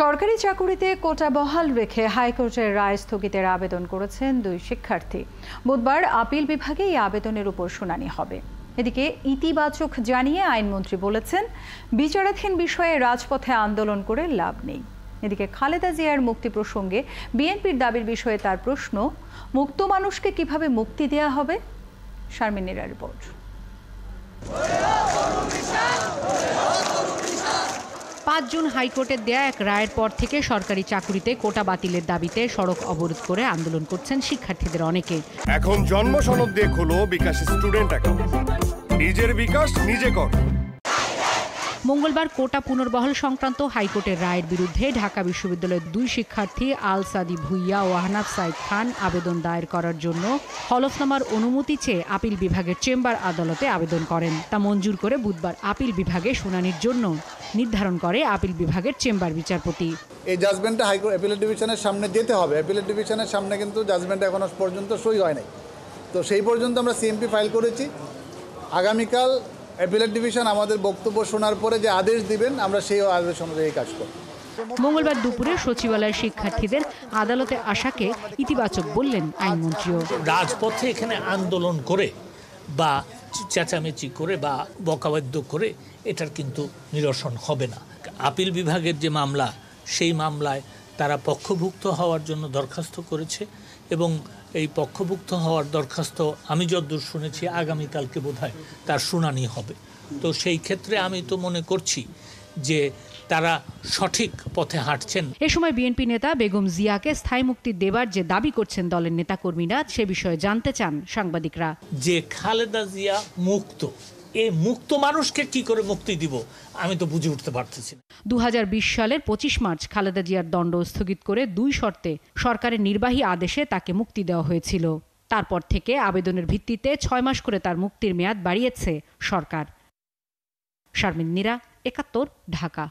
সরকারি চাকুরিতে কোটা বহাল রেখে হাইকোর্টের রায় স্থগিতের আবেদন করেছেন দুই শিক্ষার্থী। বুধবার আপিল বিভাগে এই আবেদনের উপর শুনানি হবে। এদিকে ইতিবাচক জানিয়ে আইনমন্ত্রী বলেছেন, বিচারাধীন বিষয়ে রাজপথে আন্দোলন করে লাভ নেই। এদিকে খালেদা জিয়ার মুক্তি প্রসঙ্গে বিএনপির দাবির বিষয়ে তার প্রশ্ন, মুক্ত মানুষকে কিভাবে মুক্তি দেয়া হবে? শারমিন নীরার রিপোর্ট। ৫ জুন হাইকোর্টের দেয়া এক রায়ের পর থেকে সরকারি চাকুরিতে কোটা বাতিলের দাবিতে সড়ক অবরোধ করে আন্দোলন করছেন শিক্ষার্থীদের অনেকে। এখন জন্ম সনদ দিয়ে খোলো বিকাশ স্টুডেন্ট অ্যাকাউন্ট, নিজের বিকাশ নিজে কর। মঙ্গলবার কোটা পুনর্বহাল সংক্রান্ত হাইকোর্টের রায়ের বিরুদ্ধে ঢাকা বিশ্ববিদ্যালয়ের দুই শিক্ষার্থী আল সাদি ভুইয়া ও আহনাফ সাইদ খান আবেদন দায়ের করার জন্য হলফনামার অনুমতি চেয়ে আপিল বিভাগের চেম্বার আদালতে আবেদন করেন। তা মঞ্জুর করে বুধবার আপিল বিভাগে শুনানির জন্য নির্ধারণ করে আপিল বিভাগের চেম্বার বিচারপতি। এই জাজমেন্টটা হাইকোর্ট অ্যাপিলেট ডিভিশনের সামনে যেতে হবে। অ্যাপিলেট ডিভিশনের সামনে কিন্তু জাজমেন্ট এখনো পর্যন্ত সই হয় নাই। তো সেই পর্যন্ত আমরা সিএমপি ফাইল করেছি। আগামীকাল অ্যাপিলেট ডিভিশন আমাদের বক্তব্য শোনার পরে যে আদেশ দিবেন, আমরা সেই আদেশ অনুযায়ী কাজ করব। মঙ্গলবার দুপুরে সচিবালয়ের শিক্ষার্থীদের আদালতে আসাকে ইতিবাচক বললেন আইনমন্ত্রীও। রাজপথে এখানে আন্দোলন করে বা চেঁচামেচি করে বা বকাবাদ্য করে এটার কিন্তু নিরসন হবে না। আপিল বিভাগের যে মামলা, সেই মামলায় তারা পক্ষভুক্ত হওয়ার জন্য দরখাস্ত করেছে এবং এই পক্ষভুক্ত হওয়ার দরখাস্ত আমি যতদূর শুনেছি আগামীকালকে বোধহয় তার শুনানি হবে। তো সেই ক্ষেত্রে আমি তো মনে করছি যে তারা সঠিক পথে হাঁটছেন। এ সময় বিএনপি নেতা বেগম জিয়াকে স্থায়ী মুক্তি দেবার যে দাবি করছেন দলের নেতাকর্মীরা, সে বিষয়ে জানতে চান সাংবাদিকরা। যে খালেদা জিয়া মুক্ত, এই মুক্ত মানুষকে কি করে মুক্তি দিব আমি তো বুঝে উঠতে পারতেছি না। 2020 সালের 25 মার্চ খালেদা জিয়ার দণ্ড স্থগিত করে 2 শর্তে সরকারের নির্বাহী আদেশে তাকে মুক্তি দেওয়া হয়েছিল। তারপর থেকে আবেদনের ভিত্তিতে 6 মাস করে তার মুক্তির মেয়াদ বাড়িয়েছে সরকার। শারমিন নীরা, 71, ঢাকা।